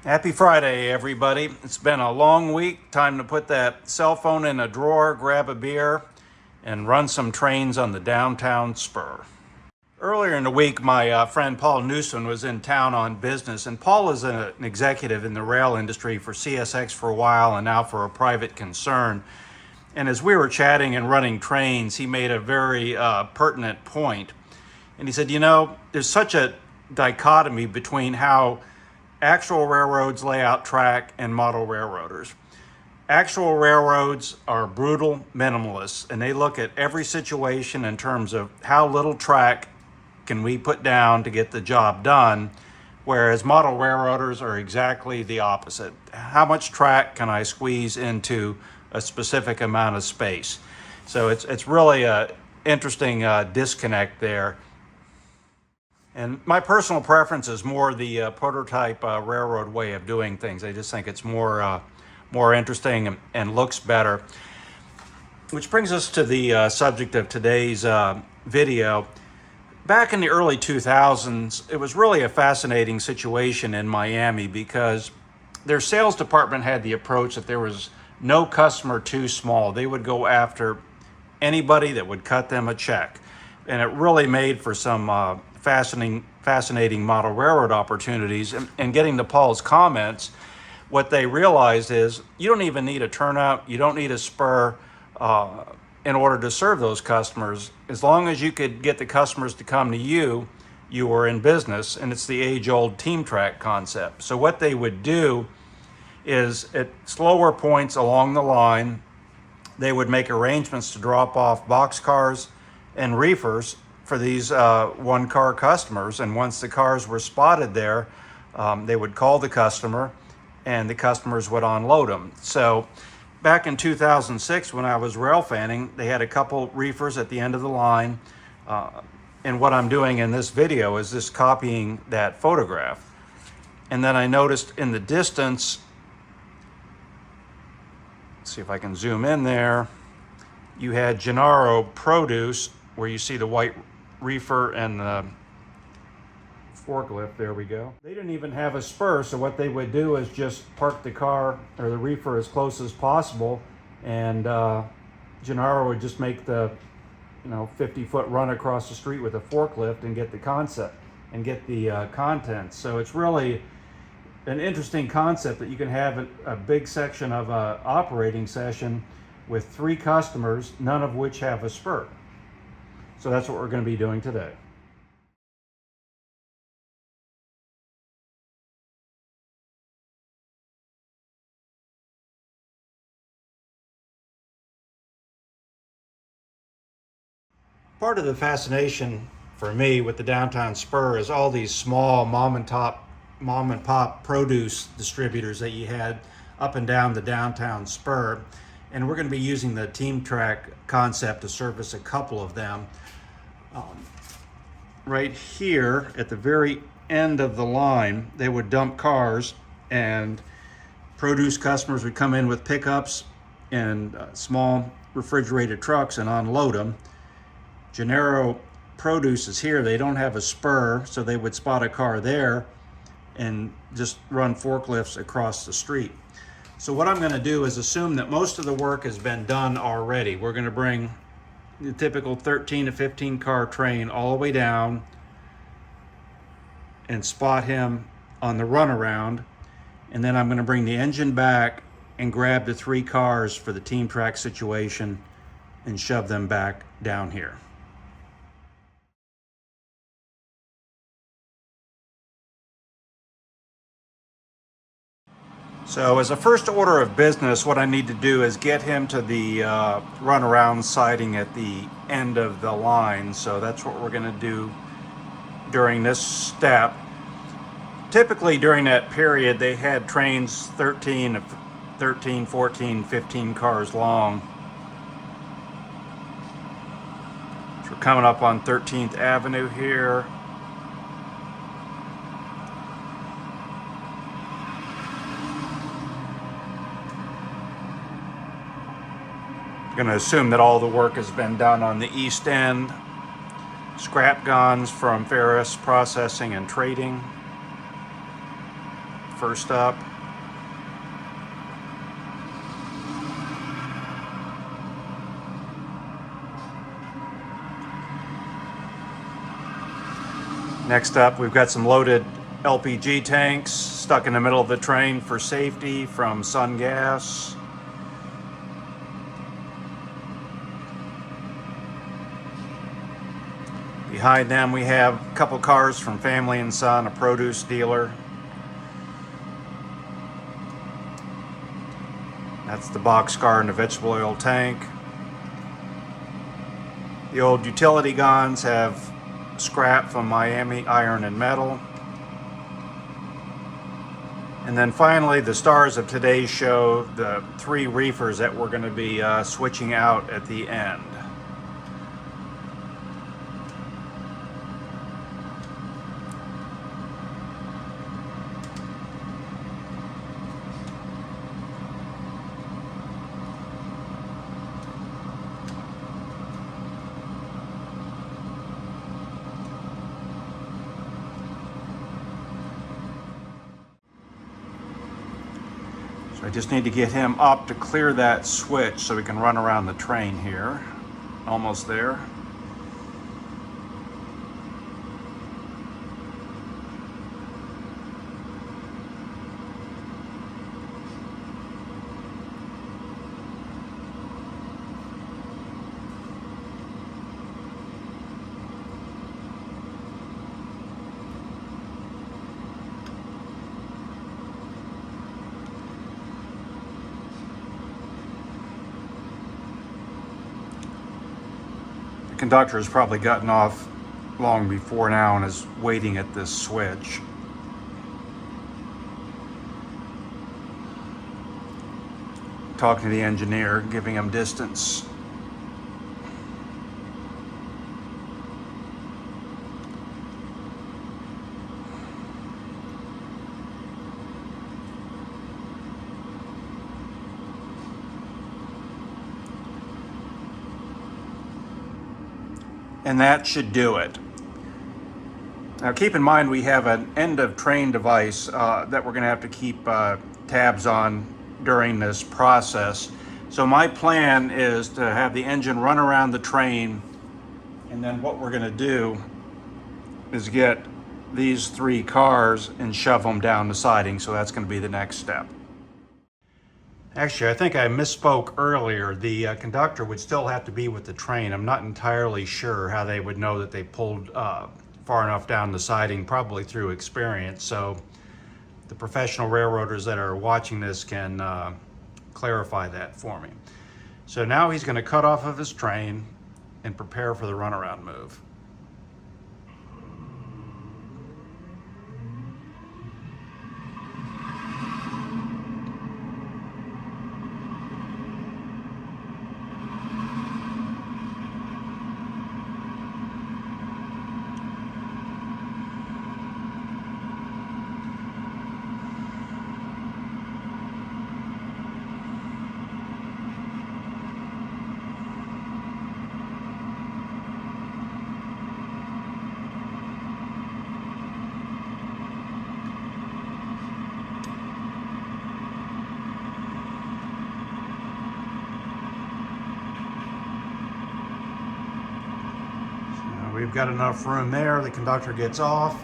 Happy Friday, everybody. It's been a long week. Time to put that cell phone in a drawer, grab a beer, and run some trains on the downtown spur. Earlier in the week, my friend Paul Newsom was in town on business, and Paul is an executive in the rail industry for CSX for a while and now for a private concern. And as we were chatting and running trains, he made a very pertinent point. And he said, there's such a dichotomy between how actual railroads lay out track and model railroaders. Actual railroads are brutal minimalists, and they look at every situation in terms of how little track can we put down to get the job done, whereas model railroaders are exactly the opposite. How much track can I squeeze into a specific amount of space? So it's really an interesting disconnect there. And my personal preference is more the prototype railroad way of doing things. I just think it's more interesting and looks better. Which brings us to the subject of today's video. Back in the early 2000s, it was really a fascinating situation in Miami because their sales department had the approach that there was no customer too small. They would go after anybody that would cut them a check. And it really made for some fascinating model railroad opportunities. And getting to Paul's comments, what they realized is you don't even need a turnout, you don't need a spur in order to serve those customers. As long as you could get the customers to come to you, you were in business. And it's the age-old team track concept. So what they would do is at slower points along the line, they would make arrangements to drop off boxcars and reefers for these one-car customers. And once the cars were spotted there, they would call the customer and the customers would unload them. So back in 2006, when I was rail fanning, they had a couple reefers at the end of the line. And what I'm doing in this video is just copying that photograph. And then I noticed in the distance, let's see if I can zoom in there, you had Gennaro Produce, where you see the white reefer and the forklift. There we go. They didn't even have a spur, so what they would do is just park the car or the reefer as close as possible, and Gennaro would just make the 50-foot run across the street with a forklift and get the concept and get the contents. So it's really an interesting concept that you can have a big section of an operating session with 3 customers, none of which have a spur. So that's what we're going to be doing today. Part of the fascination for me with the downtown spur is all these small mom and pop produce distributors that you had up and down the downtown spur. And we're going to be using the team track concept to service a couple of them. Right here at the very end of the line, they would dump cars, and produce customers would come in with pickups and small refrigerated trucks and unload them. Gennaro Produce is here. They don't have a spur, so they would spot a car there and just run forklifts across the street. So what I'm going to do is assume that most of the work has been done already. We're going to bring the typical 13 to 15 car train all the way down and spot him on the runaround. And then I'm going to bring the engine back and grab the 3 cars for the team track situation and shove them back down here. So as a first order of business, what I need to do is get him to the runaround siding at the end of the line. So that's what we're going to do during this step. Typically during that period, they had trains 13, 14, 15 cars long. So we're coming up on 13th Avenue here. Going to assume that all the work has been done on the east end. Scrap guns from Ferris Processing and Trading. first up. Next up, we've got some loaded LPG tanks stuck in the middle of the train for safety from sun gas. Behind them, we have a couple cars from Family and Son, a produce dealer. That's the boxcar and the vegetable oil tank. The old utility guns have scrap from Miami Iron and Metal. And then finally, the stars of today's show, the 3 reefers that we're going to be switching out at the end. So I just need to get him up to clear that switch so we can run around the train here. Almost there. The conductor has probably gotten off long before now and is waiting at this switch. Talking to the engineer, giving him distance. And that should do it. Now keep in mind we have an end of train device that we're going to have to keep tabs on during this process. So my plan is to have the engine run around the train, and then what we're going to do is get these 3 cars and shove them down the siding. So that's going to be the next step. Actually, I think I misspoke earlier. The conductor would still have to be with the train. I'm not entirely sure how they would know that they pulled far enough down the siding, probably through experience. So the professional railroaders that are watching this can clarify that for me. So now he's going to cut off of his train and prepare for the runaround move. We've got enough room there. The conductor gets off,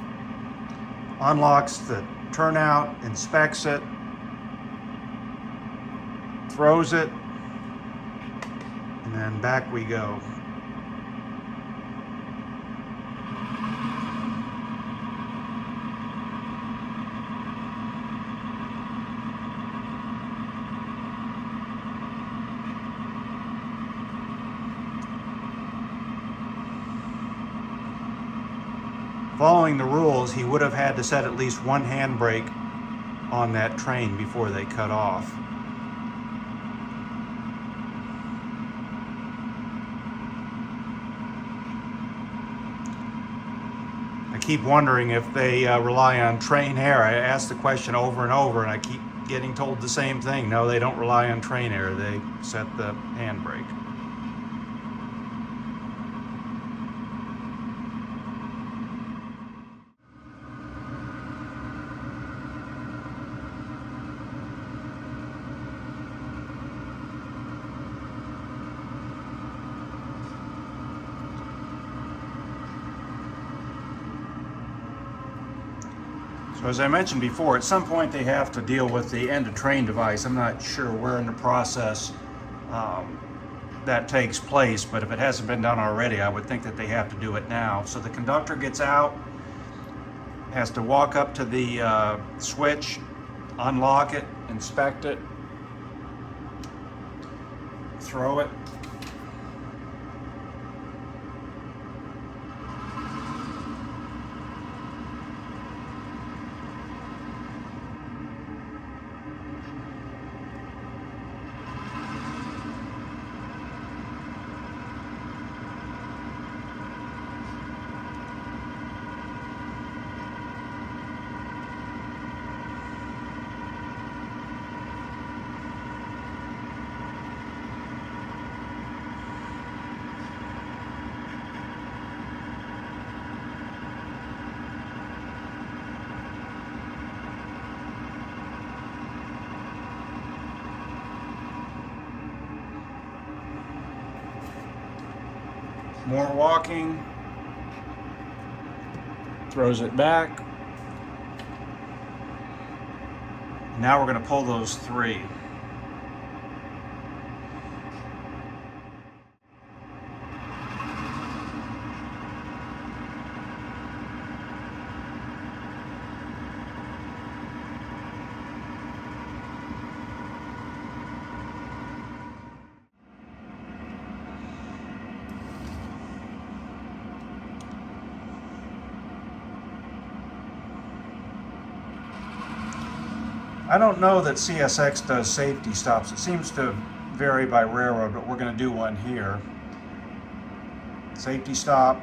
unlocks the turnout, inspects it, throws it, and then back we go. Following the rules, he would have had to set at least 1 handbrake on that train before they cut off. I keep wondering if they rely on train air. I ask the question over and over, and I keep getting told the same thing. No, they don't rely on train air. They set the handbrake. As I mentioned before, at some point they have to deal with the end of train device. I'm not sure where in the process that takes place, but if it hasn't been done already, I would think that they have to do it now. So the conductor gets out, has to walk up to the switch, unlock it, inspect it, throw it. More walking, throws it back. Now we're going to pull those three. I don't know that CSX does safety stops. It seems to vary by railroad, but we're going to do one here. Safety stop.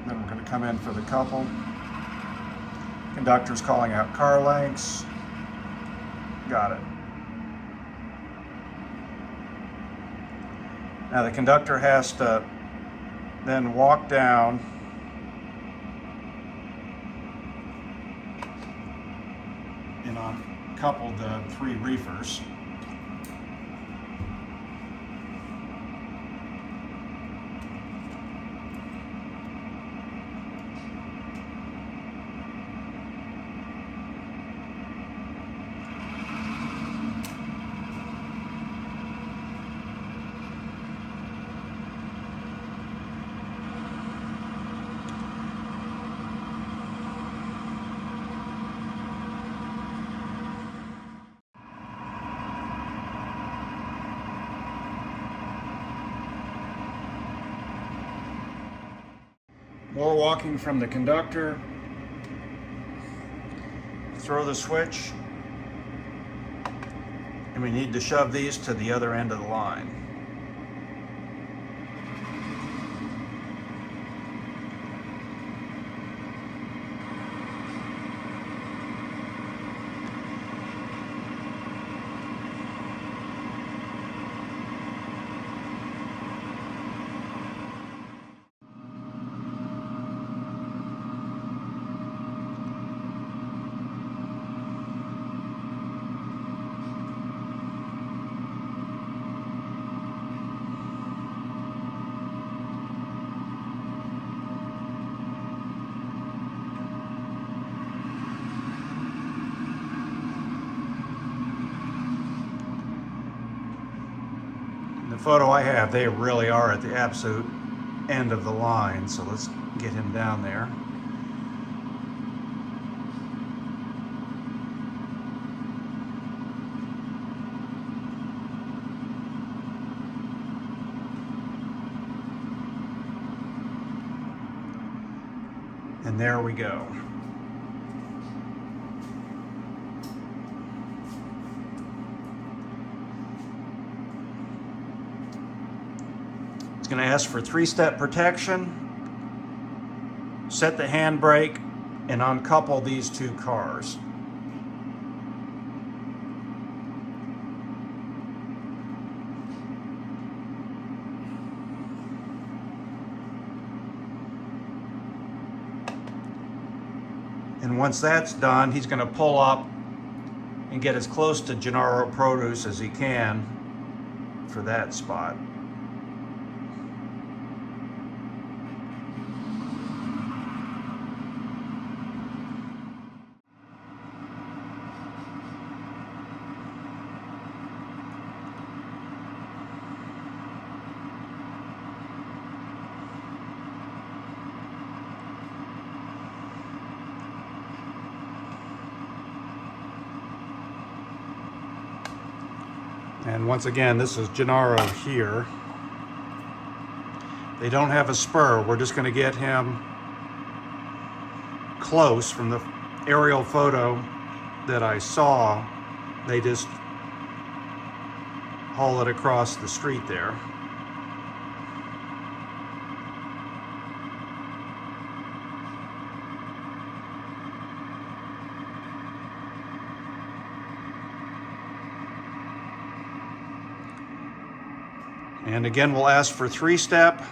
Then we're going to come in for the couple. Conductor's calling out car lengths. Got it. Now the conductor has to then walk down and uncouple the three reefers. More walking from the conductor. Throw the switch. And we need to shove these to the other end of the line. The photo I have, they really are at the absolute end of the line, so let's get him down there. And there we go. It's going to ask for 3-step protection, set the handbrake, and uncouple these two cars. And once that's done, he's going to pull up and get as close to Gennaro Produce as he can for that spot. And once again, this is Gennaro here. They don't have a spur. We're just going to get him close. From the aerial photo that I saw, they just haul it across the street there. And again, we'll ask for 3-step,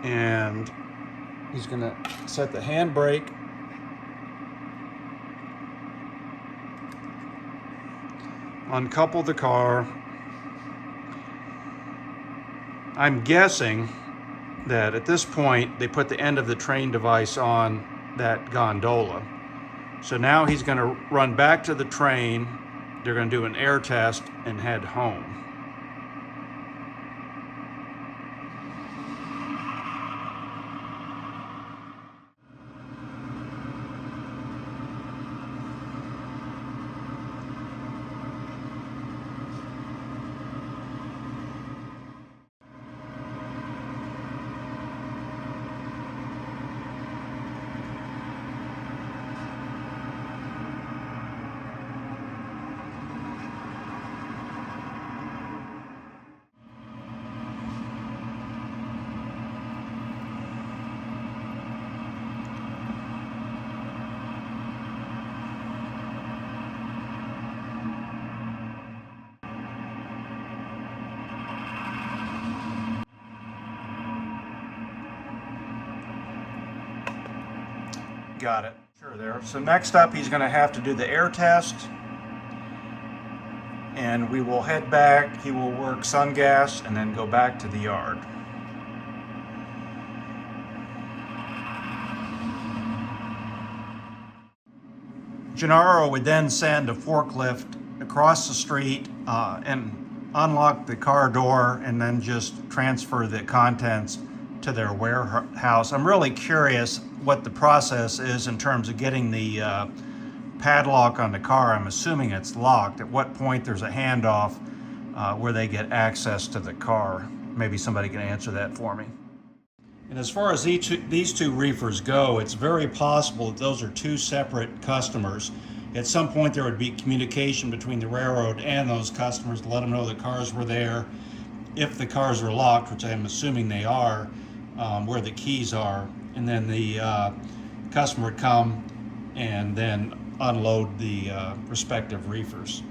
and he's going to set the handbrake, uncouple the car. I'm guessing that at this point they put the end of the train device on that gondola. So now he's going to run back to the train. They're going to do an air test and head home. Got it. Sure there. So next up, he's going to have to do the air test. And we will head back. He will work sun gas and then go back to the yard. Gennaro would then send a forklift across the street and unlock the car door and then just transfer the contents to their warehouse. I'm really curious what the process is in terms of getting the padlock on the car. I'm assuming it's locked. At what point there's a handoff where they get access to the car? Maybe somebody can answer that for me. And as far as these two reefers go, it's very possible that those are two separate customers. At some point there would be communication between the railroad and those customers to let them know the cars were there. If the cars are locked, which I'm assuming they are, where the keys are, and then the customer would come and then unload the respective reefers.